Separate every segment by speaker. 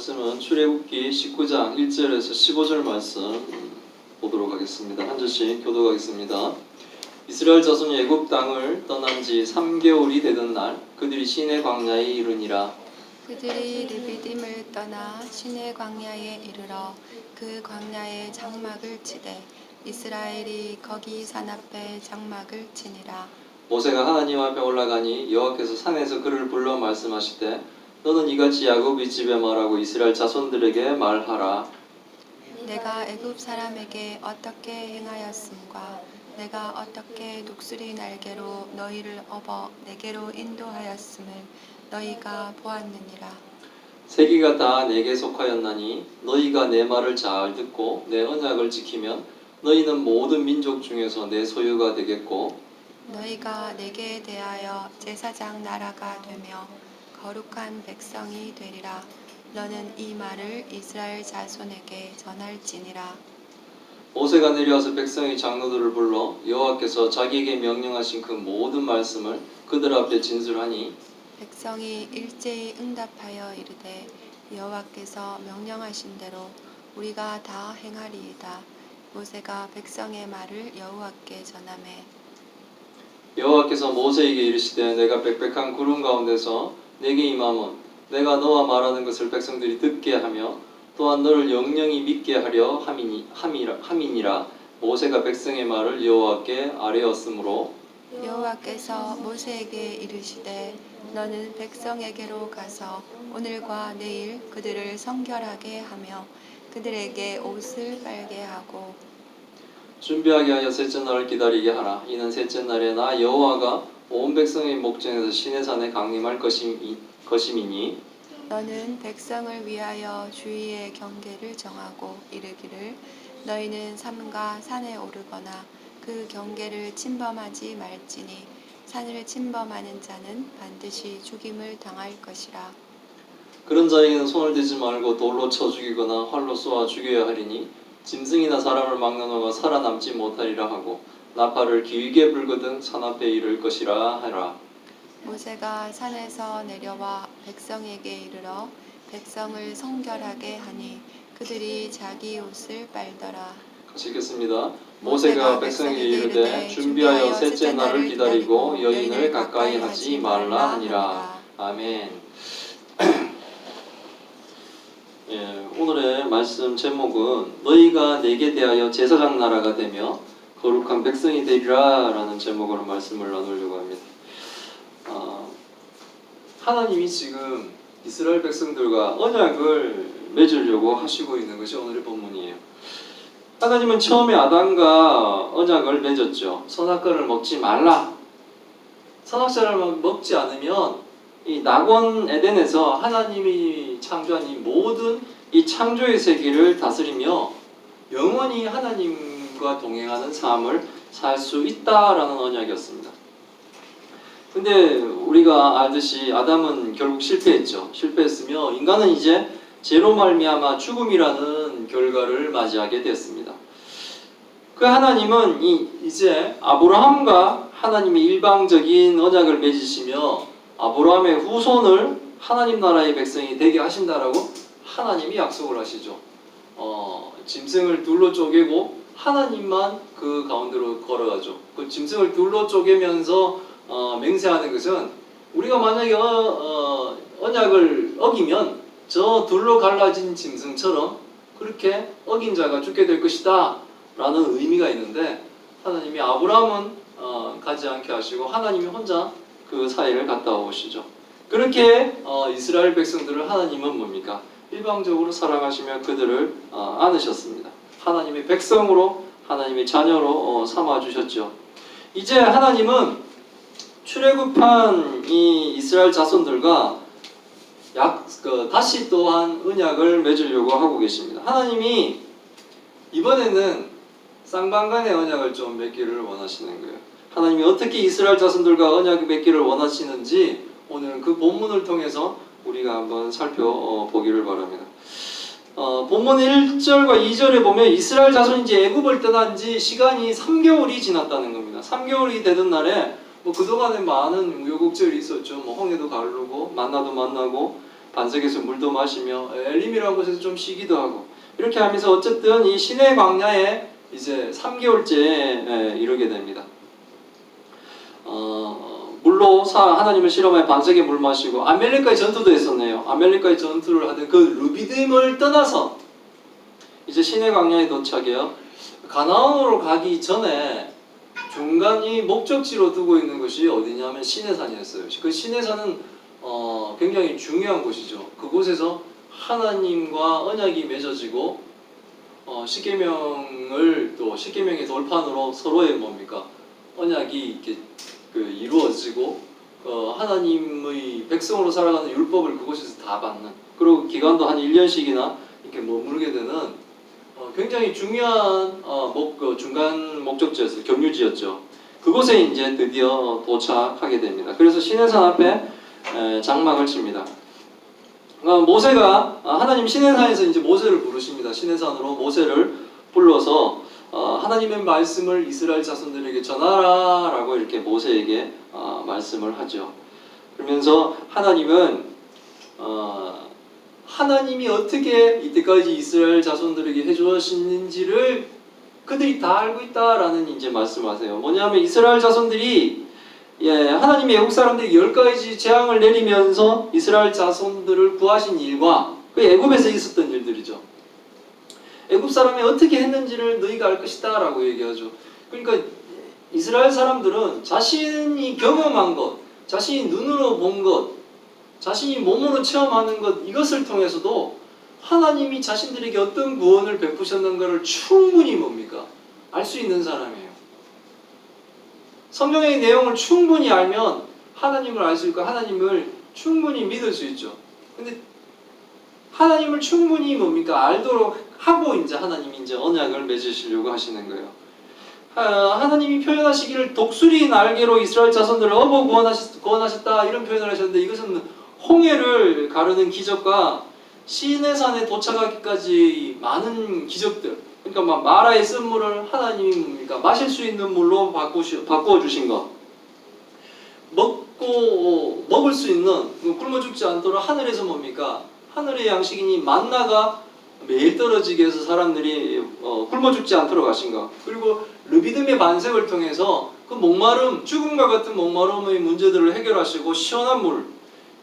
Speaker 1: 말씀은 출애굽기 19장 1절에서 15절 말씀 보도록 하겠습니다. 한 절씩 교독하겠습니다. 이스라엘 자손이 애굽 땅을 떠난 지 3개월이 되던 날 그들이 시내 광야에 이르니라.
Speaker 2: 그들이 르비딤을 떠나 시내 광야에 이르러 그 광야에 장막을 치되 이스라엘이 거기 산 앞에 장막을 치니라.
Speaker 1: 모세가 하나님 앞에 올라가니 여호와께서 산에서 그를 불러 말씀하시되 너는 이같이 야곱의 집에 말하고 이스라엘 자손들에게 말하라.
Speaker 2: 내가 애굽 사람에게 어떻게 행하였음과 내가 어떻게 독수리 날개로 너희를 업어 내게로 인도하였음을 너희가 보았느니라.
Speaker 1: 세기가 다 내게 속하였나니 너희가 내 말을 잘 듣고 내 언약을 지키면 너희는 모든 민족 중에서 내 소유가 되겠고
Speaker 2: 너희가 내게 대하여 제사장 나라가 되며 거룩한 백성이 되리라. 너는 이 말을 이스라엘 자손에게 전할지니라.
Speaker 1: 모세가 내려와서 백성의 장로들을 불러 여호와께서 자기에게 명령하신 그 모든 말씀을 그들 앞에 진술하니
Speaker 2: 백성이 일제히 응답하여 이르되 여호와께서 명령하신 대로 우리가 다 행하리이다. 모세가 백성의 말을 여호와께 전하매
Speaker 1: 여호와께서 모세에게 이르시되 내가 빽빽한 구름 가운데서 내게 임함은 내가 너와 말하는 것을 백성들이 듣게 하며 또한 너를 영영히 믿게 하려 함이니라. 모세가 백성의 말을 여호와께 아뢰었으므로
Speaker 2: 여호와께서 모세에게 이르시되 너는 백성에게로 가서 오늘과 내일 그들을 성결하게 하며 그들에게 옷을 빨게 하고
Speaker 1: 준비하게 하여 셋째 날을 기다리게 하라. 이는 셋째 날에 나 여호와가 온 백성의 목전에서 시내산에 강림할 것임이니
Speaker 2: 너는 백성을 위하여 주의의 경계를 정하고 이르기를 너희는 삼가 산에 오르거나 그 경계를 침범하지 말지니 산을 침범하는 자는 반드시 죽임을 당할 것이라.
Speaker 1: 그런 자에게는 손을 대지 말고 돌로 쳐 죽이거나 활로 쏘아 죽여야 하리니 짐승이나 사람을 막는 어가 살아남지 못하리라 하고 나팔을 길게 불거든 산 앞에 이를 것이라 하라.
Speaker 2: 모세가 산에서 내려와 백성에게 이르러 백성을 성결하게 하니 그들이 자기 옷을 빨더라.
Speaker 1: 같이 읽겠습니다. 모세가 백성에게 이르되 준비하여 셋째 날을 기다리고 여인을 가까이 하지 말라 하니라. 아멘. 예, 오늘의 말씀 제목은 너희가 내게 대하여 제사장 나라가 되며 거룩한 백성이 되리라 라는 제목으로 말씀을 나누려고 합니다. 하나님이 지금 이스라엘 백성들과 언약을 맺으려고 하시고 있는 것이 오늘의 본문이에요. 하나님은 처음에 아담과 언약을 맺었죠. 선악과를 먹지 말라. 선악과를 먹지 않으면 이 낙원 에덴에서 하나님이 창조한 이 모든 이 창조의 세계를 다스리며 영원히 하나님과 동행하는 삶을 살 수 있다라는 언약이었습니다. 근데 우리가 알듯이 아담은 결국 실패했죠. 실패했으며 인간은 이제 죄로 말미암아 죽음이라는 결과를 맞이하게 됐습니다. 그 하나님은 이제 아브라함과 하나님이 일방적인 언약을 맺으시며 아브라함의 후손을 하나님 나라의 백성이 되게 하신다라고 하나님이 약속을 하시죠. 짐승을 둘로 쪼개고 하나님만 그 가운데로 걸어가죠. 그 짐승을 둘로 쪼개면서 맹세하는 것은 우리가 만약에 언약을 어기면 저 둘로 갈라진 짐승처럼 그렇게 어긴 자가 죽게 될 것이다 라는 의미가 있는데 하나님이 아브라함은 가지 않게 하시고 하나님이 혼자 그 사이를 갔다 오시죠. 그렇게 이스라엘 백성들을 하나님은 뭡니까? 일방적으로 사랑하시며 그들을 안으셨습니다. 하나님의 백성으로 하나님의 자녀로 삼아주셨죠. 이제 하나님은 출애굽한 이 이스라엘 자손들과 다시 또한 언약을 맺으려고 하고 계십니다. 하나님이 이번에는 쌍방간의 언약을 좀 맺기를 원하시는 거예요. 하나님이 어떻게 이스라엘 자손들과 언약을 맺기를 원하시는지 오늘 그 본문을 통해서 우리가 한번 살펴보기를 바랍니다. 본문 1절과 2절에 보면 이스라엘 자손이 이제 애굽을 떠난 지 시간이 3개월이 지났다는 겁니다. 3개월이 되던 날에 그동안에 많은 우여곡절이 있었죠. 홍해도 가르고 만나도 만나고 반석에서 물도 마시며 엘림이라는 곳에서 좀 쉬기도 하고 이렇게 하면서 어쨌든 이 시내 광야에 이제 3개월째 이르게 됩니다. 물로 하나님을 실험하여 반석에 물 마시고 아멜렉과의 전투도 했었네요. 아멜렉과의 전투를 하던 그 르비딤을 떠나서 이제 시내 광야에 도착해요. 가나안으로 가기 전에 중간이 목적지로 두고 있는 것이 어디냐면 시내산이었어요. 그 시내산은 굉장히 중요한 곳이죠. 그곳에서 하나님과 언약이 맺어지고 십계명을 또 십계명의 돌판으로 서로의 뭡니까 언약이 이렇게 이루어지고 하나님의 백성으로 살아가는 율법을 그곳에서 다 받는 그리고 기간도 한 1년씩이나 이렇게 머무르게 되는 굉장히 중요한 중간 목적지였어요. 경유지였죠. 그곳에 이제 드디어 도착하게 됩니다. 그래서 시내산 앞에 장막을 칩니다. 모세가 하나님 시내산에서 이제 모세를 부르십니다. 시내산으로 모세를 불러서 하나님의 말씀을 이스라엘 자손들에게 전하라라고 이렇게 모세에게 말씀을 하죠. 그러면서 하나님은 하나님이 어떻게 이때까지 이스라엘 자손들에게 해주었는지를 그들이 다 알고 있다라는 이제 말씀하세요. 뭐냐면 이스라엘 자손들이 하나님이 애국 사람들이 10가지 재앙을 내리면서 이스라엘 자손들을 구하신 일과 그 애굽에서 있었던 일들이죠. 애굽 사람이 어떻게 했는지를 너희가 알 것이다 라고 얘기하죠. 그러니까 이스라엘 사람들은 자신이 경험한 것, 자신이 눈으로 본 것, 자신이 몸으로 체험하는 것 이것을 통해서도 하나님이 자신들에게 어떤 구원을 베푸셨는가를 충분히 뭡니까? 알 수 있는 사람이에요. 성경의 내용을 충분히 알면 하나님을 알 수 있고 하나님을 충분히 믿을 수 있죠. 근데 하나님을 충분히 뭡니까? 알도록 하고 이제 하나님이 이제 언약을 맺으시려고 하시는 거예요. 하나님이 표현하시기를 독수리 날개로 이스라엘 자손들을 업어 구원하셨다 이런 표현을 하셨는데 이것은 홍해를 가르는 기적과 시내산에 도착하기까지 많은 기적들 그러니까 마라의 쓴물을 하나님이 뭡니까? 마실 수 있는 물로 바꾸어 주신 것 먹을 수 있는 굶어 죽지 않도록 하늘에서 뭡니까? 하늘의 양식이니 만나가 매일 떨어지게 해서 사람들이 굶어 죽지 않도록 하신 것 그리고 르비딤의 반석을 통해서 그 목마름 죽음과 같은 목마름의 문제들을 해결하시고 시원한 물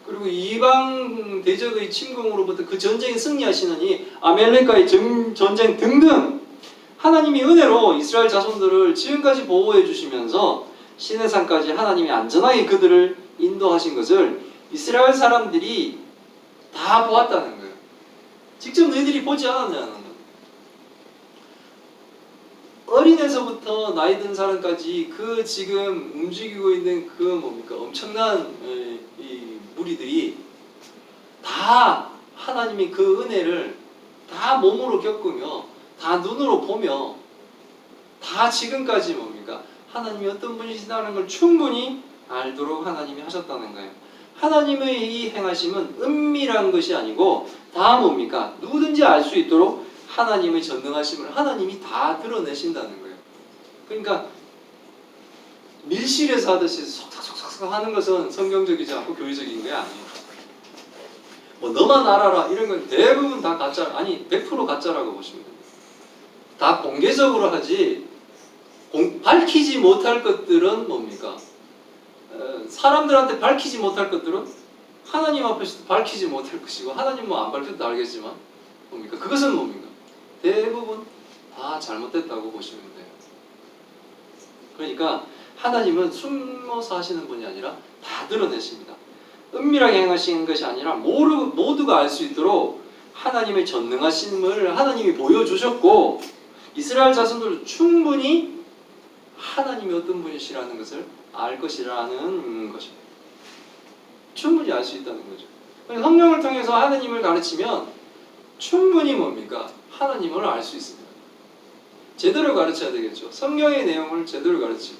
Speaker 1: 그리고 이방 대적의 침공으로부터 그 전쟁에 승리하시는 이 아멜렉과의 전쟁 등등 하나님이 은혜로 이스라엘 자손들을 지금까지 보호해 주시면서 시내산까지 하나님이 안전하게 그들을 인도하신 것을 이스라엘 사람들이 다 보았다는 거예요. 직접 너희들이 보지 않았냐는 거예요. 어린애서부터 나이 든 사람까지 그 지금 움직이고 있는 그 뭡니까 엄청난 이 무리들이 다 하나님이 그 은혜를 다 몸으로 겪으며 다 눈으로 보며 다 지금까지 뭡니까 하나님이 어떤 분이시다는 걸 충분히 알도록 하나님이 하셨다는 거예요. 하나님의 이 행하심은 은밀한 것이 아니고 다 뭡니까 누구든지 알 수 있도록 하나님의 전능하심을 하나님이 다 드러내신다는 거예요. 그러니까 밀실에서 하듯이 속삭속삭 하는 것은 성경적이지 않고 교리적인 게 아니에요. 뭐 너만 알아라 이런 건 대부분 다 가짜 아니 100% 가짜라고 보시면 됩니다. 다 공개적으로 하지 밝히지 못할 것들은 뭡니까? 사람들한테 밝히지 못할 것들은 하나님 앞에서도 밝히지 못할 것이고 하나님 뭐 안 밝혀도 알겠지만 뭡니까? 그것은 뭡니까? 대부분 다 잘못됐다고 보시면 돼요. 그러니까 하나님은 숨어서 하시는 분이 아니라 다 드러내십니다. 은밀하게 행하시는 것이 아니라 모두가 알 수 있도록 하나님의 전능하심을 하나님이 보여주셨고 이스라엘 자손들도 충분히 하나님이 어떤 분이시라는 것을 알 것이라는 것입니다. 충분히 알 수 있다는 거죠. 성령을 통해서 하나님을 가르치면 충분히 뭡니까? 하나님을 알 수 있습니다. 제대로 가르쳐야 되겠죠. 성경의 내용을 제대로 가르치고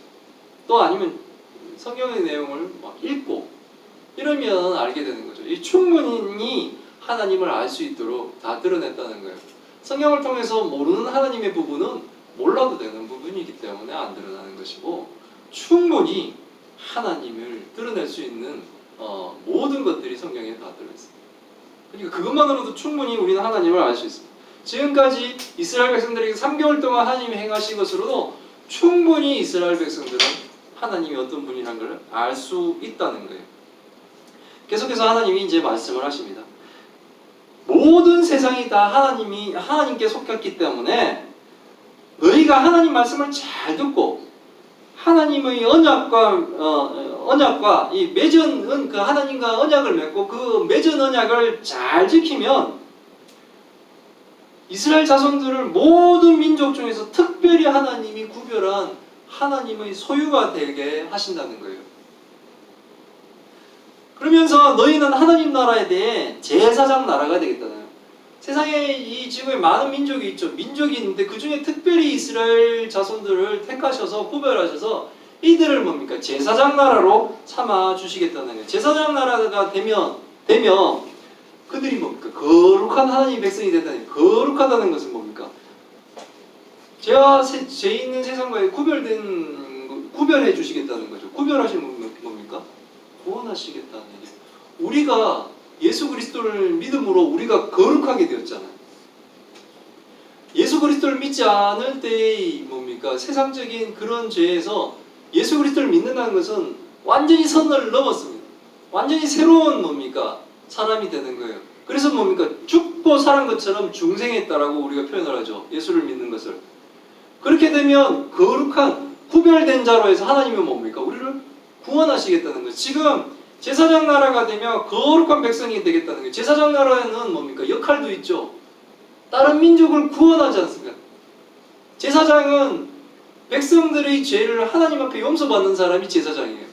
Speaker 1: 또 아니면 성경의 내용을 막 읽고 이러면 알게 되는 거죠. 이 충분히 하나님을 알 수 있도록 다 드러냈다는 거예요. 성경을 통해서 모르는 하나님의 부분은 몰라도 되는 부분이기 때문에 안 드러나는 것이고 충분히 하나님을 드러낼 수 있는 모든 것들이 성경에 다 들어있습니다. 그러니까 그것만으로도 충분히 우리는 하나님을 알 수 있습니다. 지금까지 이스라엘 백성들에게 3개월 동안 하나님이 행하신 것으로도 충분히 이스라엘 백성들은 하나님이 어떤 분이라는 걸 알 수 있다는 거예요. 계속해서 하나님이 이제 말씀을 하십니다. 모든 세상이 다 하나님께 속했기 때문에 너희가 하나님 말씀을 잘 듣고 하나님의 언약과 이 맺은 그 하나님과 언약을 맺고 그 맺은 언약을 잘 지키면 이스라엘 자손들을 모든 민족 중에서 특별히 하나님이 구별한 하나님의 소유가 되게 하신다는 거예요. 그러면서 너희는 하나님 나라에 대해 제사장 나라가 되겠다는 거예요. 세상에 이 지구에 많은 민족이 있죠. 민족이 있는데 그 중에 특별히 이스라엘 자손들을 택하셔서 구별하셔서 이들을 뭡니까? 제사장 나라로 삼아 주시겠다는 거예요. 제사장 나라가 되면 그들이 뭡니까? 거룩한 하나님 백성이 된다는 거예요. 거룩하다는 것은 뭡니까? 죄 있는 세상과의 구별해 주시겠다는 거죠. 구별하시는 뭡니까? 구원하시겠다는 얘기예요. 우리가 예수 그리스도를 믿음으로 우리가 거룩하게 되었잖아요. 예수 그리스도를 믿지 않을 때의 뭡니까? 세상적인 그런 죄에서 예수 그리스도를 믿는다는 것은 완전히 선을 넘었습니다. 완전히 새로운 뭡니까? 사람이 되는 거예요. 그래서 뭡니까? 죽고 살은 것처럼 중생했다라고 우리가 표현을 하죠. 예수를 믿는 것을. 그렇게 되면 거룩한 구별된 자로 해서 하나님은 뭡니까? 우리를 구원하시겠다는 거예요. 지금 제사장 나라가 되면 거룩한 백성이 되겠다는 거예요. 제사장 나라에는 뭡니까? 역할도 있죠. 다른 민족을 구원하지 않습니까? 제사장은 백성들의 죄를 하나님 앞에 용서받는 사람이 제사장이에요.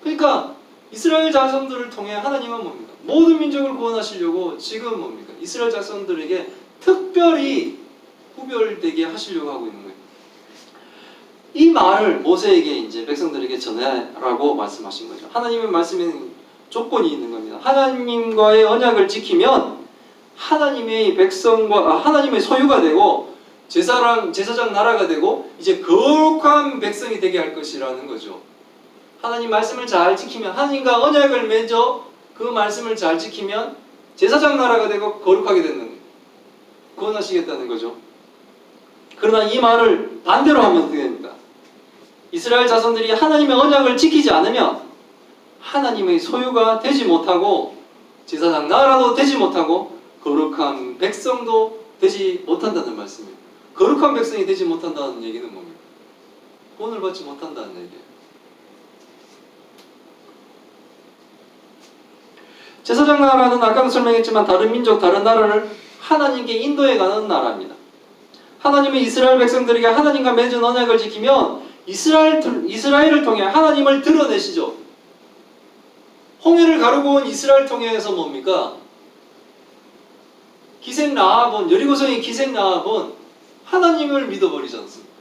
Speaker 1: 그러니까 이스라엘 자손들을 통해 하나님은 뭡니까? 모든 민족을 구원하시려고 지금 뭡니까? 이스라엘 자손들에게 특별히 구별되게 하시려고 하고 있는 거예요. 이 말을 모세에게 이제 백성들에게 전해라고 말씀하신 거죠. 하나님의 말씀에는 조건이 있는 겁니다. 하나님과의 언약을 지키면 하나님의 하나님의 소유가 되고 제사장 나라가 되고 이제 거룩한 백성이 되게 할 것이라는 거죠. 하나님 말씀을 잘 지키면 하나님과 언약을 맺어 그 말씀을 잘 지키면 제사장 나라가 되고 거룩하게 되는 거예요. 구원하시겠다는 거죠. 그러나 이 말을 반대로 하면 어떻게 됩니까? 이스라엘 자손들이 하나님의 언약을 지키지 않으면 하나님의 소유가 되지 못하고 제사장 나라도 되지 못하고 거룩한 백성도 되지 못한다는 말씀이에요. 거룩한 백성이 되지 못한다는 얘기는 뭡니까? 구원을 받지 못한다는 얘기예요. 제사장 나라는 아까도 설명했지만 다른 민족, 다른 나라를 하나님께 인도해가는 나라입니다. 하나님은 이스라엘 백성들에게 하나님과 맺은 언약을 지키면 이스라엘을 통해 하나님을 드러내시죠. 홍해를 가르고 온 이스라엘 통해서 뭡니까? 여리고성의 기생 라합은 하나님을 믿어버리지 않습니다.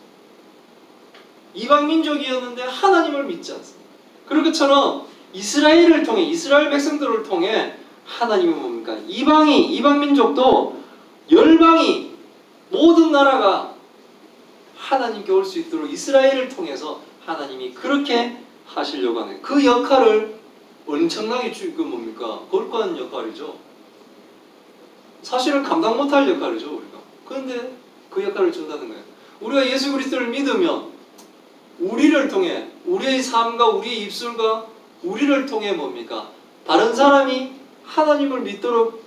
Speaker 1: 이방 민족이었는데 하나님을 믿지 않습니다. 그런 것처럼 이스라엘 백성들을 통해 하나님은 뭡니까? 이방 민족도 열방이 모든 나라가 하나님께 올 수 있도록 이스라엘을 통해서 하나님이 그렇게 하시려고 하는 그 역할을 엄청나게 뭡니까? 거룩한 역할이죠. 사실은 감당 못할 역할이죠, 우리가. 그런데 그 역할을 준다는 거예요. 우리가 예수 그리스도를 믿으면 우리를 통해 우리의 삶과 우리의 입술과 우리를 통해 뭡니까? 다른 사람이 하나님을 믿도록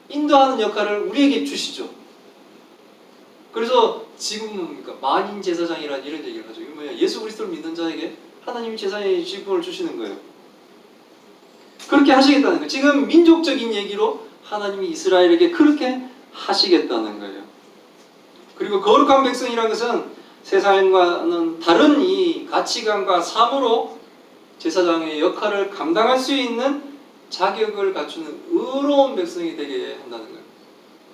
Speaker 1: 인도하는 역할을 우리에게 주시죠. 그래서 지금 뭡니까? 만인 제사장이라는 이런 얘기를 하죠. 이게 뭐냐? 예수 그리스도를 믿는 자에게 하나님이 제사의 직분을 주시는 거예요. 그렇게 하시겠다는 거예요. 지금 민족적인 얘기로 하나님이 이스라엘에게 그렇게 하시겠다는 거예요. 그리고 거룩한 백성이라는 것은 세상과는 다른 이 가치관과 삶으로 제사장의 역할을 감당할 수 있는 자격을 갖추는 의로운 백성이 되게 한다는 거예요.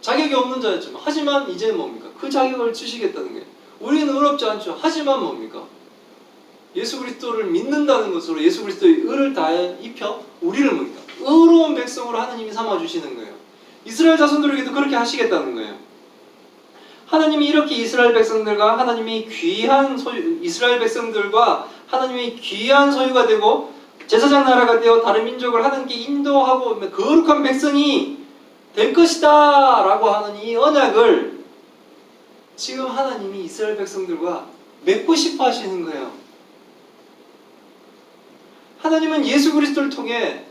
Speaker 1: 자격이 없는 자였지만 하지만 이제는 뭡니까? 그 자격을 주시겠다는 거예요. 우리는 의롭지 않죠. 하지만 뭡니까? 예수 그리스도를 믿는다는 것으로 예수 그리스도의 의를 다해 입혀 우리를 뭡니까? 의로운 백성으로 하나님이 삼아주시는 거예요. 이스라엘 자손들에게도 그렇게 하시겠다는 거예요. 하나님이 이렇게 이스라엘 백성들과 하나님이 이스라엘 백성들과 하나님의 귀한 소유가 되고 제사장 나라가 되어 다른 민족을 하나님께 인도하고 거룩한 백성이 될 것이다 라고 하는 이 언약을 지금 하나님이 이스라엘 백성들과 맺고 싶어 하시는 거예요. 하나님은 예수 그리스도를 통해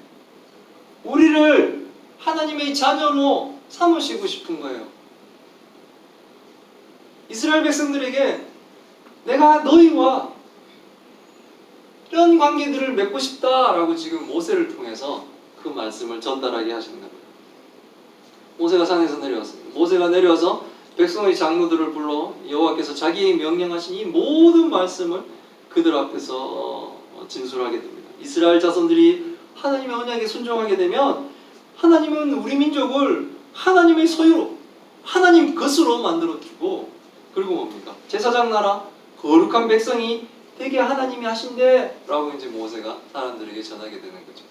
Speaker 1: 우리를 하나님의 자녀로 삼으시고 싶은 거예요. 이스라엘 백성들에게 내가 너희와 이런 관계들을 맺고 싶다라고 지금 모세를 통해서 그 말씀을 전달하게 하시는 겁니다. 모세가 산에서 내려왔습니다. 모세가 내려와서 백성의 장로들을 불러 여호와께서 자기에게 명령하신 이 모든 말씀을 그들 앞에서 진술하게 됩니다. 이스라엘 자손들이 하나님의 언약에 순종하게 되면 하나님은 우리 민족을 하나님의 소유로, 하나님 것으로 만들어주고, 그리고 뭡니까? 제사장 나라, 거룩한 백성이 되게 하나님이 하신대 라고 이제 모세가 사람들에게 전하게 되는 거죠.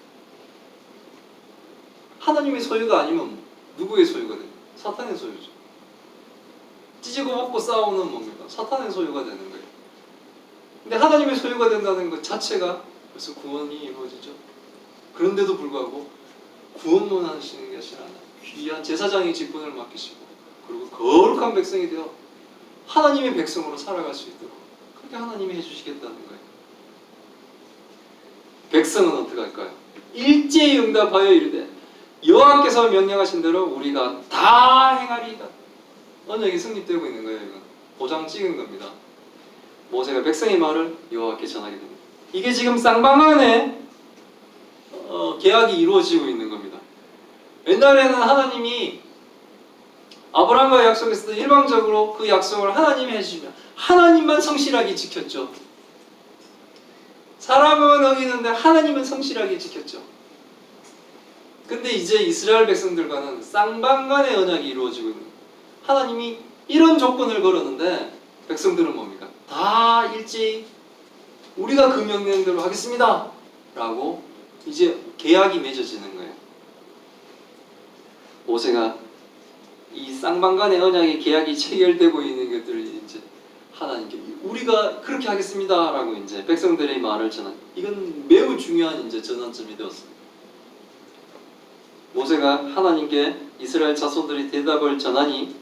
Speaker 1: 하나님의 소유가 아니면 누구의 소유가 됩니까? 사탄의 소유죠. 찢고 먹고 싸우는 뭡니까? 사탄의 소유가 되는 거예요. 근데 하나님의 소유가 된다는 것 자체가 벌써 구원이 이루어지죠. 그런데도 불구하고 구원만 하시는 것이 아니라 귀한 제사장의 직분을 맡기시고, 그리고 거룩한 백성이 되어 하나님의 백성으로 살아갈 수 있도록 그렇게 하나님이 해주시겠다는 거예요. 백성은 어떻게 할까요? 일제히 응답하여 이르되 여호와께서 명령하신 대로 우리가 다 행하리이다. 언약이 성립되고 있는 거예요. 이건 도장 찍은 겁니다. 모세가 백성의 말을 여호와께 전하게 됩니다. 이게 지금 쌍방안에 계약이 이루어지고 있는 겁니다. 옛날에는 하나님이 아브라함과 약속했을 때 일방적으로 그 약속을 하나님이 해주시면 하나님만 성실하게 지켰죠. 사람은 어기는데 하나님은 성실하게 지켰죠. 근데 이제 이스라엘 백성들과는 쌍방간의 언약이 이루어지고 있는 거예요. 하나님이 이런 조건을 걸었는데 백성들은 뭡니까? 다 일제히 우리가 그 명령대로 하겠습니다 라고 이제 계약이 맺어지는 거예요. 모세가 이 쌍방간의 언약의 계약이 체결되고 있는 것들을 이제 하나님께 우리가 그렇게 하겠습니다 라고 이제 백성들의 말을 전한, 이건 매우 중요한 이제 전환점이 되었습니다. 모세가 하나님께 이스라엘 자손들이 대답을 전하니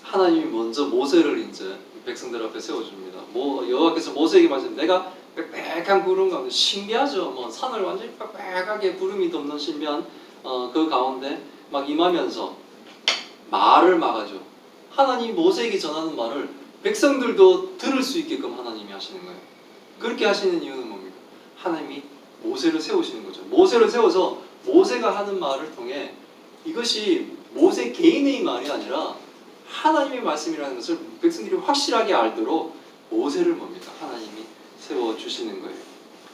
Speaker 1: 하나님이 먼저 모세를 이제 백성들 앞에 세워줍니다. 여호와께서 모세에게 말씀합니다. 내가 빽빽한 구름 가운데, 신비하죠. 산을 완전히 빽빽하게 구름이 덮는 신비한 그 가운데 막 임하면서 말을 막아줘. 하나님이 모세에게 전하는 말을 백성들도 들을 수 있게끔 하나님이 하시는 거예요. 그렇게 하시는 이유는 뭡니까? 하나님이 모세를 세우시는 거죠. 모세를 세워서 모세가 하는 말을 통해 이것이 모세 개인의 말이 아니라 하나님의 말씀이라는 것을 백성들이 확실하게 알도록 모세를 뭡니까? 하나님이 세워주시는 거예요.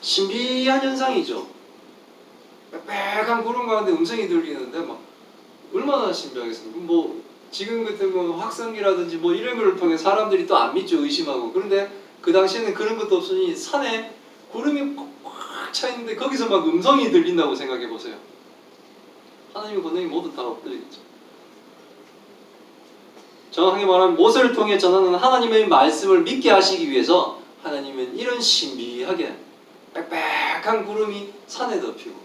Speaker 1: 신비한 현상이죠. 빽빽한 구름 가운데 음성이 들리는데 막 얼마나 신비하겠습니까? 지금 같은 확성기라든지 이런 걸 통해 사람들이 또 안 믿죠. 의심하고. 그런데 그 당시에는 그런 것도 없으니 산에 구름이 꽉 차 있는데 거기서 막 음성이 들린다고 생각해 보세요. 하나님의 권능이 모두 다 엎드리겠죠. 정확하게 말하면 모세를 통해 전하는 하나님의 말씀을 믿게 하시기 위해서 하나님은 이런 신비하게 빽빽한 구름이 산에 덮이고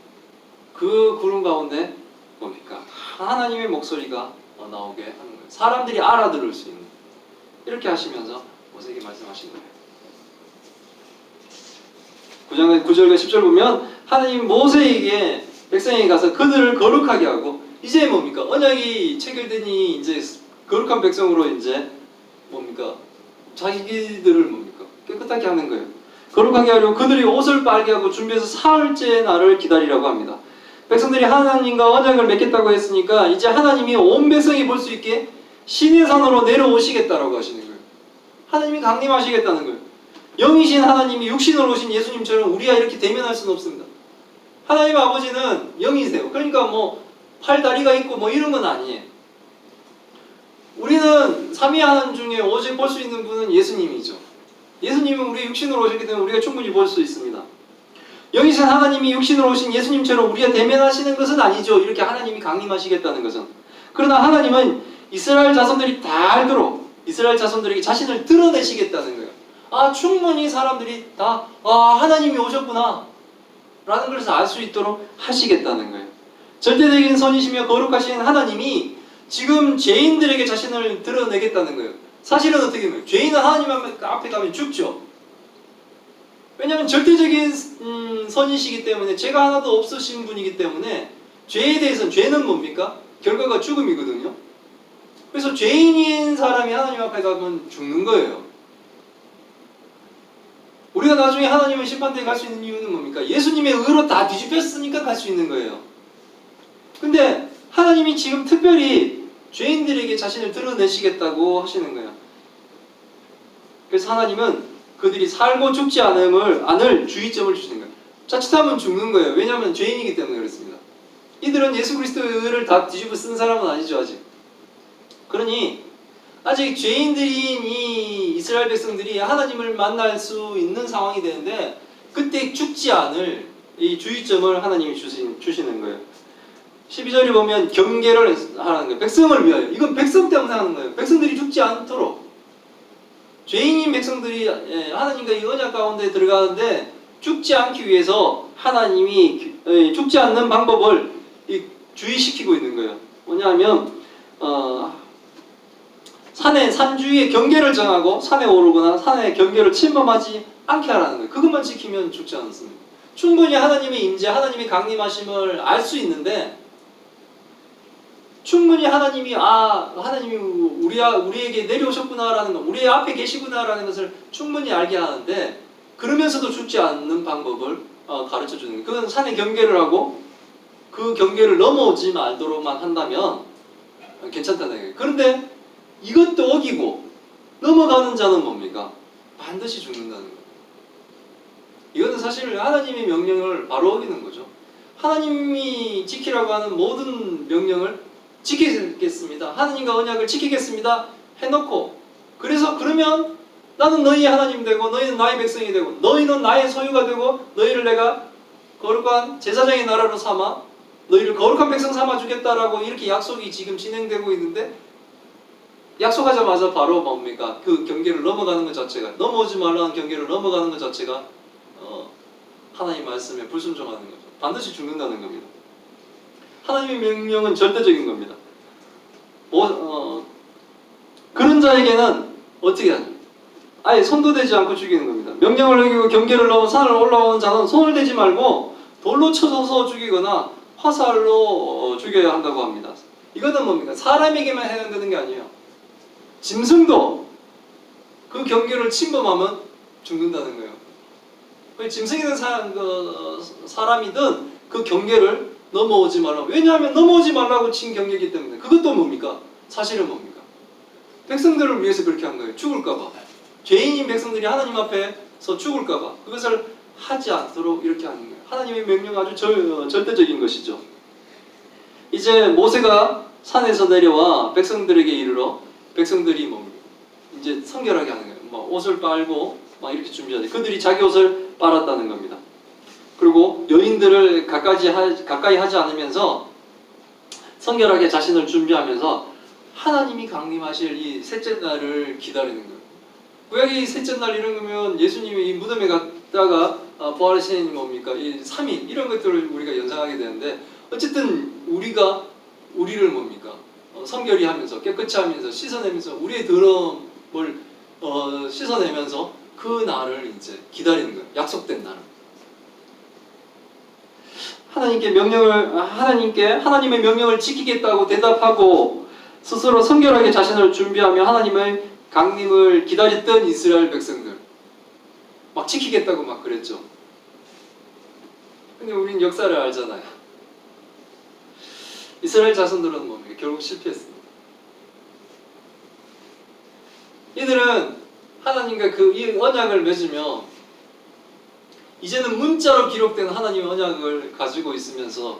Speaker 1: 그 구름 가운데 뭡니까? 하나님의 목소리가 나오게 하는 거예요. 사람들이 알아들을 수 있는, 이렇게 하시면서 모세에게 말씀하신 거예요. 9절과 10절 보면 하나님 모세에게 백성에게 가서 그들을 거룩하게 하고, 이제 뭡니까? 언약이 체결되니 이제 거룩한 백성으로 이제 뭡니까? 자기들을 뭡니까? 깨끗하게 하는 거예요. 거룩하게 하려고 그들이 옷을 빨게 하고 준비해서 사흘째 날을 기다리라고 합니다. 백성들이 하나님과 언약을 맺겠다고 했으니까 이제 하나님이 온 백성이 볼 수 있게 신의 산으로 내려오시겠다라고 하시는 거예요. 하나님이 강림하시겠다는 거예요. 영이신 하나님이 육신으로 오신 예수님처럼 우리가 이렇게 대면할 수는 없습니다. 하나님 아버지는 영이세요. 그러니까 팔 다리가 있고 이런 건 아니에요. 우리는 삼위 하나님 중에 오직 볼 수 있는 분은 예수님이죠. 예수님은 우리 육신으로 오셨기 때문에 우리가 충분히 볼 수 있습니다. 영이신 하나님이 육신으로 오신 예수님처럼 우리가 대면하시는 것은 아니죠. 이렇게 하나님이 강림하시겠다는 것은. 그러나 하나님은 이스라엘 자손들이 다 알도록 이스라엘 자손들에게 자신을 드러내시겠다는 거예요. 충분히 사람들이 다 하나님이 오셨구나 라는 것을 알 수 있도록 하시겠다는 거예요. 절대적인 선이시며 거룩하신 하나님이 지금 죄인들에게 자신을 드러내겠다는 거예요. 사실은 어떻게 보면 죄인은 하나님 앞에 가면 죽죠. 왜냐하면 절대적인 선이시기 때문에 죄가 하나도 없으신 분이기 때문에 죄에 대해서는 죄는 뭡니까? 결과가 죽음이거든요. 그래서 죄인인 사람이 하나님 앞에 가면 죽는 거예요. 우리가 나중에 하나님의 심판대에 갈 수 있는 이유는 뭡니까? 예수님의 의로 다 뒤집혔으니까 갈 수 있는 거예요. 근데 하나님이 지금 특별히 죄인들에게 자신을 드러내시겠다고 하시는 거예요. 그래서 하나님은 그들이 살고 죽지 않을 주의점을 주시는 거예요. 자칫하면 죽는 거예요. 왜냐하면 죄인이기 때문에 그렇습니다. 이들은 예수 그리스도의 의를 다 뒤집어 쓴 사람은 아니죠, 아직. 그러니 아직 죄인들인 이 이스라엘 백성들이 하나님을 만날 수 있는 상황이 되는데 그때 죽지 않을 이 주의점을 하나님이 주시는 거예요. 12절에 보면 경계를 하는 거예요. 백성을 위하여. 이건 백성 때문에 하는 거예요. 백성들이 죽지 않도록. 죄인인 백성들이 하나님과 이 언약 가운데 들어가는데 죽지 않기 위해서 하나님이 죽지 않는 방법을 주의시키고 있는 거예요. 뭐냐면 산 주위에 경계를 정하고 산에 오르거나 산의 경계를 침범하지 않게 하라는 거예요. 그것만 지키면 죽지 않습니다. 충분히 하나님의 임재, 하나님의 강림하심을 알 수 있는데 충분히 하나님이 하나님이 우리에게 내려오셨구나라는 것, 우리 앞에 계시구나라는 것을 충분히 알게 하는데 그러면서도 죽지 않는 방법을 가르쳐 주는 거예요. 그건 산의 경계를 하고 그 경계를 넘어오지 말도록만 한다면 괜찮다는 거예요. 그런데 이것도 어기고 넘어가는 자는 뭡니까? 반드시 죽는다는 거예요. 이것은 사실 하나님의 명령을 바로 어기는 거죠. 하나님이 지키라고 하는 모든 명령을 지키겠습니다. 하나님과 언약을 지키겠습니다. 해놓고 그러면 나는 너희 하나님 되고 너희는 나의 백성이 되고 너희는 나의 소유가 되고 너희를 내가 거룩한 제사장의 나라로 삼아 너희를 거룩한 백성 삼아 주겠다라고 이렇게 약속이 지금 진행되고 있는데 약속하자마자 바로 뭡니까? 그 경계를 넘어가는 것 자체가 넘어오지 말라는 경계를 넘어가는 것 자체가 하나님 말씀에 불순종하는 거죠. 반드시 죽는다는 겁니다. 하나님의 명령은 절대적인 겁니다. 그런 자에게는 어떻게 하죠? 아예 손도 대지 않고 죽이는 겁니다. 명령을 어기고 경계를 넘어 산을 올라오는 자는 손을 대지 말고 돌로 쳐서 죽이거나 화살로 죽여야 한다고 합니다. 이거는 뭡니까? 사람에게만 해당되는 게 아니에요. 짐승도 그 경계를 침범하면 죽는다는 거예요. 짐승이든 사람이든 그 경계를 넘어오지 말라고. 왜냐하면 넘어오지 말라고 친 경계이기 때문에. 그것도 뭡니까? 사실은 뭡니까? 백성들을 위해서 그렇게 한 거예요. 죽을까봐. 죄인인 백성들이 하나님 앞에서 죽을까봐. 그것을 하지 않도록 이렇게 하는 거예요. 하나님의 명령 아주 절대적인 것이죠. 이제 모세가 산에서 내려와 백성들에게 이르러 백성들이 뭡니까? 이제 성결하게 하는 거예요. 옷을 빨고 이렇게 준비하지. 그들이 자기 옷을 빨았다는 겁니다. 그리고 여인들을 가까이 하지 않으면서 성결하게 자신을 준비하면서 하나님이 강림하실 이 셋째 날을 기다리는 거예요. 구약의 셋째 날 이런 거면 예수님이 이 무덤에 갔다가 부활하신 뭡니까? 이 3일 이런 것들을 우리가 연상하게 되는데 어쨌든 우리를 뭡니까? 성결히 하면서 깨끗이 하면서 씻어내면서 우리의 더러움을 씻어내면서 그 날을 이제 기다리는 거예요. 약속된 날을. 하나님의 명령을 지키겠다고 대답하고 스스로 성결하게 자신을 준비하며 하나님의 강림을 기다렸던 이스라엘 백성들 막 지키겠다고 막 그랬죠. 근데 우리는 역사를 알잖아요. 이스라엘 자손들은 뭡니까? 결국 실패했습니다. 이들은 하나님과 이 언약을 맺으며 이제는 문자로 기록된 하나님의 언약을 가지고 있으면서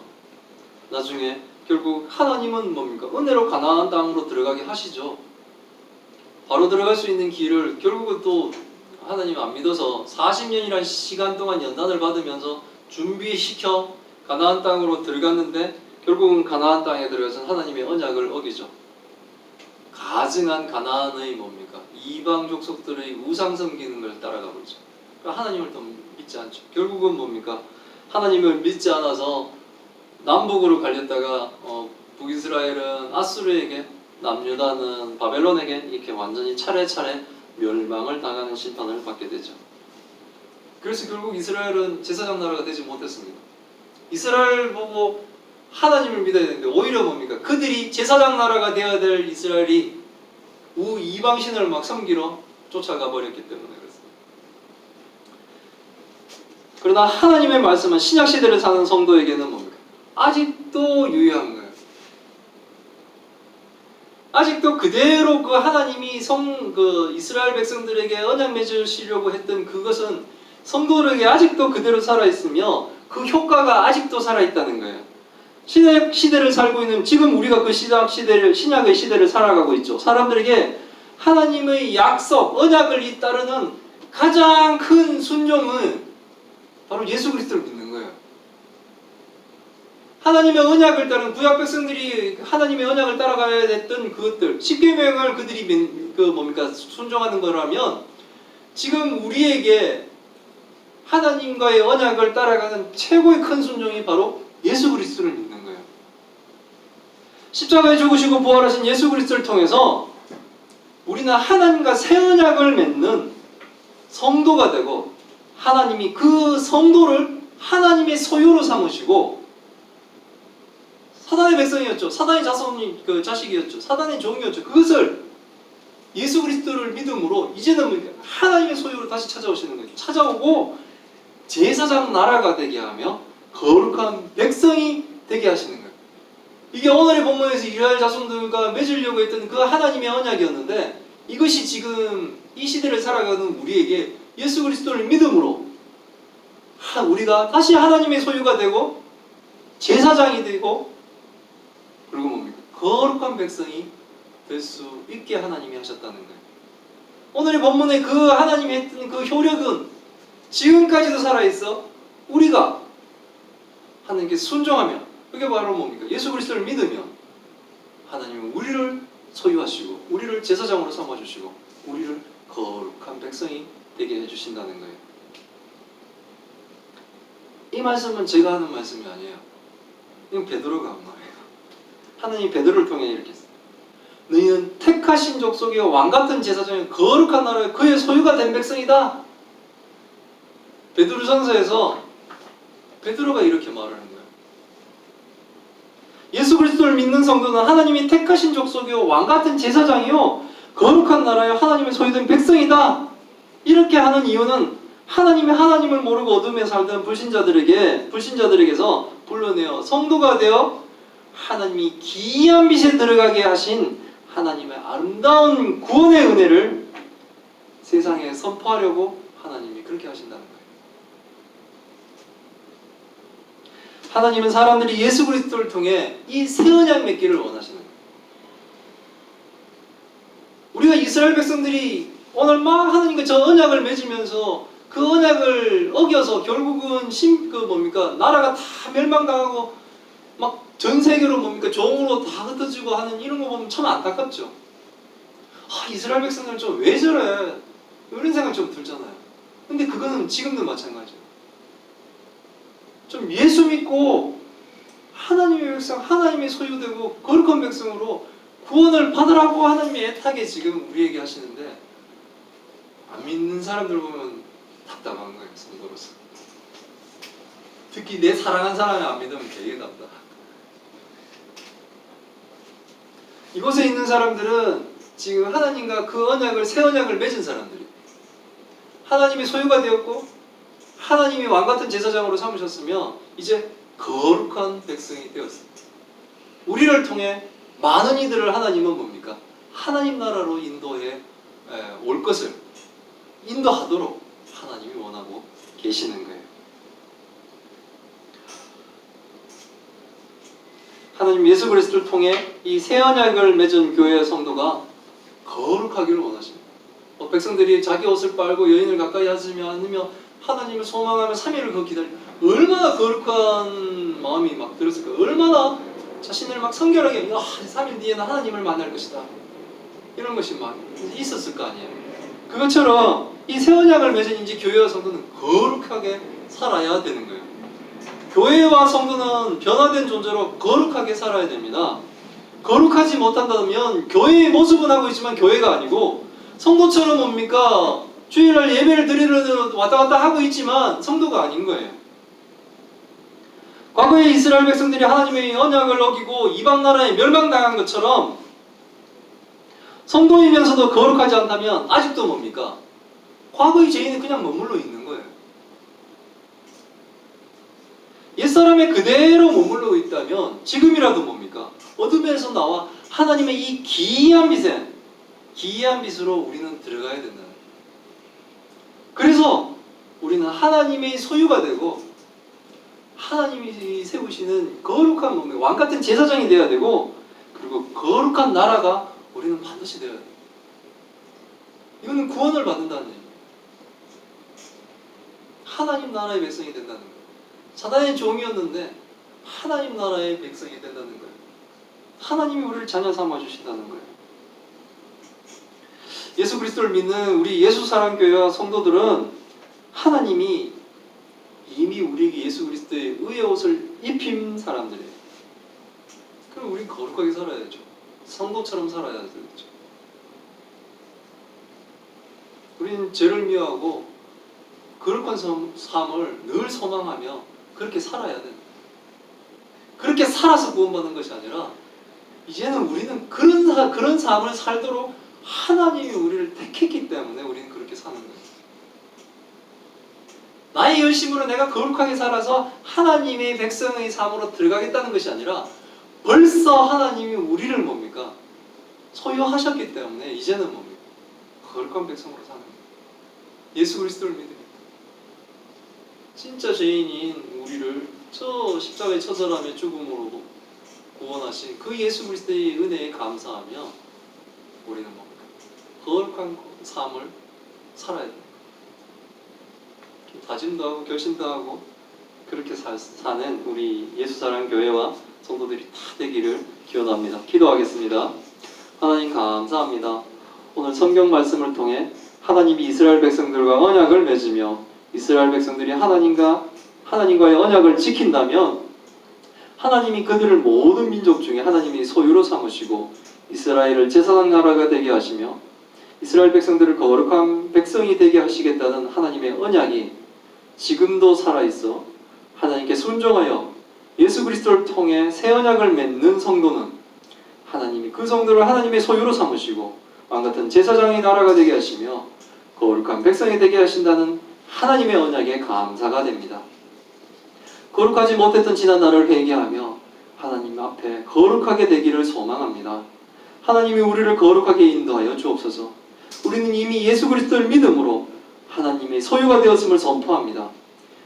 Speaker 1: 나중에 결국 하나님은 뭡니까? 은혜로 가나안 땅으로 들어가게 하시죠. 바로 들어갈 수 있는 길을 결국은 또 하나님 안 믿어서 40년이라는 시간 동안 연단을 받으면서 준비시켜 가나안 땅으로 들어갔는데 결국은 가나안 땅에 들어가서 하나님의 언약을 어기죠. 가증한 가나안의 뭡니까? 이방 족속들의 우상 섬기는 걸 따라가고 있죠. 그러니까 하나님을 더 믿지 않죠. 결국은 뭡니까? 하나님을 믿지 않아서 남북으로 갈렸다가 북이스라엘은 아수르에게, 남유다는 바벨론에게 이렇게 완전히 차례차례 멸망을 당하는 심판을 받게 되죠. 그래서 결국 이스라엘은 제사장 나라가 되지 못했습니다. 이스라엘 보고 하나님을 믿어야 되는데 오히려 뭡니까? 그들이 제사장 나라가 되어야 될 이스라엘이 이방신을 막 섬기러 쫓아가 버렸기 때문에 그렇습니다. 그러나 하나님의 말씀은 신약시대를 사는 성도에게는 뭡니까? 아직도 유효한 거예요. 아직도 그대로 그 하나님이 이스라엘 백성들에게 언약 맺으시려고 했던 그것은 성도들에게 아직도 그대로 살아있으며 그 효과가 아직도 살아있다는 거예요. 신약 시대를 살고 있는 지금 우리가 그 신약의 시대를 살아가고 있죠. 사람들에게 하나님의 약속, 언약을 잇따르는 가장 큰 순종은 바로 예수 그리스도를 믿는 거예요. 하나님의 언약을 따른 구약 백성들이 하나님의 언약을 따라가야 됐던 그것들, 십계명을 그들이 순종하는 거라면 지금 우리에게 하나님과의 언약을 따라가는 최고의 큰 순종이 바로 예수 그리스도를 믿는 거예요. 십자가에 죽으시고 부활하신 예수 그리스도를 통해서 우리는 하나님과 새 언약을 맺는 성도가 되고 하나님이 그 성도를 하나님의 소유로 삼으시고 사단의 백성이었죠. 사단의 자식이었죠. 사단의 종이었죠. 그것을 예수 그리스도를 믿음으로 이제는 하나님의 소유로 다시 찾아오시는 거예요. 찾아오고 제사장 나라가 되게 하며 거룩한 백성이 되게 하시는 거예요. 이게 오늘의 본문에서 이스라엘 자손들과 맺으려고 했던 그 하나님의 언약이었는데 이것이 지금 이 시대를 살아가는 우리에게 예수 그리스도를 믿음으로 우리가 다시 하나님의 소유가 되고 제사장이 되고 그리고 뭡니까? 거룩한 백성이 될 수 있게 하나님이 하셨다는 거예요. 오늘의 본문에 그 하나님이 했던 그 효력은 지금까지도 살아있어. 우리가 하나님께 순종하면 그게 바로 뭡니까? 예수 그리스도를 믿으면 하나님은 우리를 소유하시고 우리를 제사장으로 삼아주시고 우리를 거룩한 백성이 되게 해주신다는 거예요. 이 말씀은 제가 하는 말씀이 아니에요. 이건 베드로가 한 말이에요. 하나님이 베드로를 통해 이렇게 했어요. 너희는 택하신 족속이요 왕같은 제사장이 거룩한 나라에 그의 소유가 된 백성이다. 베드로전서에서 베드로가 이렇게 말하는 거예요. 예수 그리스도를 믿는 성도는 하나님이 택하신 족속이요 왕같은 제사장이요 거룩한 나라에 하나님의 소유된 백성이다. 이렇게 하는 이유는 하나님이 하나님을 모르고 어둠에 살던 불신자들에게서 불러내어 성도가 되어 하나님이 기이한 빛에 들어가게 하신 하나님의 아름다운 구원의 은혜를 세상에 선포하려고 하나님이 그렇게 하신다는 거예요. 하나님은 사람들이 예수 그리스도를 통해 이 새 언약 맺기를 원하시는 거예요. 우리가 이스라엘 백성들이 오늘 막 하나님과 저 언약을 맺으면서 그 언약을 어겨서 결국은 나라가 다 멸망당하고 막 전 세계로 종으로 다 흩어지고 하는 이런 거 보면 참 안타깝죠. 이스라엘 백성들은 좀 왜 저래? 이런 생각 좀 들잖아요. 근데 그거는 지금도 마찬가지예요. 좀 예수 믿고 하나님의 백성, 하나님의 소유되고 거룩한 백성으로 구원을 받으라고 하나님이 애타게 지금 우리에게 하시는데 안 믿는 사람들 보면 답답한 거예요. 성도로서. 특히 내 사랑한 사람이 안 믿으면 되게 답답해. 이곳에 있는 사람들은 지금 하나님과 그 언약을 새 언약을 맺은 사람들이에요. 하나님의 소유가 되었고 하나님이 왕같은 제사장으로 삼으셨으며 이제 거룩한 백성이 되었습니다. 우리를 통해 많은 이들을 하나님은 뭡니까? 하나님 나라로 인도해 올 것을 인도하도록 하나님이 원하고 계시는 거예요. 하나님 예수 그리스도를 통해 이 새 언약을 맺은 교회의 성도가 거룩하기를 원하십니다. 백성들이 자기 옷을 빨고 여인을 가까이 하지 않으며 하나님을 소망하며 3일을 그 기다리고 얼마나 거룩한 마음이 막 들었을까? 얼마나 자신을 막 성결하게 3일 뒤에는 하나님을 만날 것이다. 이런 것이 막 있었을 거 아니에요. 그것처럼 이 새 언약을 맺은 이제 교회와 성도는 거룩하게 살아야 되는 거예요. 교회와 성도는 변화된 존재로 거룩하게 살아야 됩니다. 거룩하지 못한다면 교회의 모습은 하고 있지만 교회가 아니고, 성도처럼 뭡니까? 주일날 예배를 드리러 왔다 갔다 하고 있지만 성도가 아닌 거예요. 과거에 이스라엘 백성들이 하나님의 언약을 어기고 이방 나라에 멸망당한 것처럼 성도이면서도 거룩하지 않다면 아직도 뭡니까? 과거의 죄인은 그냥 머물러 있는 거예요. 옛사람에 그대로 머물러 있다면 지금이라도 뭡니까? 어둠에서 나와 하나님의 이 기이한 빛으로 우리는 들어가야 된다는 거예요. 그래서 우리는 하나님의 소유가 되고 하나님이 세우시는 거룩한 몸의 왕같은 제사장이 되어야 되고, 그리고 거룩한 나라가 우리는 반드시 되어야 돼요. 이거는 구원을 받는다는 얘기예요. 하나님 나라의 백성이 된다는 거예요. 사단의 종이었는데 하나님 나라의 백성이 된다는 거예요. 하나님이 우리를 자녀 삼아 주신다는 거예요. 예수 그리스도를 믿는 우리 예수사랑교회와 성도들은 하나님이 이미 우리에게 예수 그리스도의 의의 옷을 입힌 사람들이에요. 그럼 우린 거룩하게 살아야죠. 성도처럼 살아야 되죠. 우리는 죄를 미워하고 거룩한 삶을 늘 소망하며 그렇게 살아야 된다. 그렇게 살아서 구원받는 것이 아니라 이제는 우리는 그런 삶을 살도록 하나님이 우리를 택했기 때문에 우리는 그렇게 사는 거예요. 나의 열심으로 내가 거룩하게 살아서 하나님의 백성의 삶으로 들어가겠다는 것이 아니라 벌써 하나님이 우리를 뭡니까? 소유하셨기 때문에 이제는 뭡니까? 거룩한 백성으로 사는 거예요. 예수 그리스도를 믿으니까. 진짜 죄인인 우리를 저 십자가의 처절함의 죽음으로 구원하신 그 예수 그리스도의 은혜에 감사하며 우리는 뭡니까? 거룩한 삶을 살아야 됩니다. 다짐도 하고 결심도 하고 그렇게 사는 우리 예수사랑교회와 성도들이 다 되기를 기원합니다. 기도하겠습니다. 하나님 감사합니다. 오늘 성경 말씀을 통해 하나님이 이스라엘 백성들과 언약을 맺으며 이스라엘 백성들이 하나님과의 언약을 지킨다면 하나님이 그들을 모든 민족 중에 하나님이 소유로 삼으시고 이스라엘을 제사장 나라가 되게 하시며 이스라엘 백성들을 거룩한 백성이 되게 하시겠다는 하나님의 언약이 지금도 살아있어 하나님께 순종하여 예수 그리스도를 통해 새 언약을 맺는 성도는 하나님이 그 성도를 하나님의 소유로 삼으시고 왕같은 제사장의 나라가 되게 하시며 거룩한 백성이 되게 하신다는 하나님의 언약에 감사가 됩니다. 거룩하지 못했던 지난 날을 회개하며 하나님 앞에 거룩하게 되기를 소망합니다. 하나님이 우리를 거룩하게 인도하여 주옵소서. 우리는 이미 예수 그리스도를 믿음으로 하나님의 소유가 되었음을 선포합니다.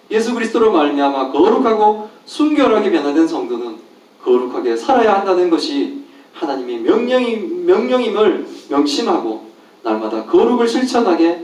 Speaker 1: 예수 그리스도로 말미암아 거룩하고 순결하게 변화된 성도는 거룩하게 살아야 한다는 것이 하나님의 명령임을 명심하고 날마다 거룩을 실천하게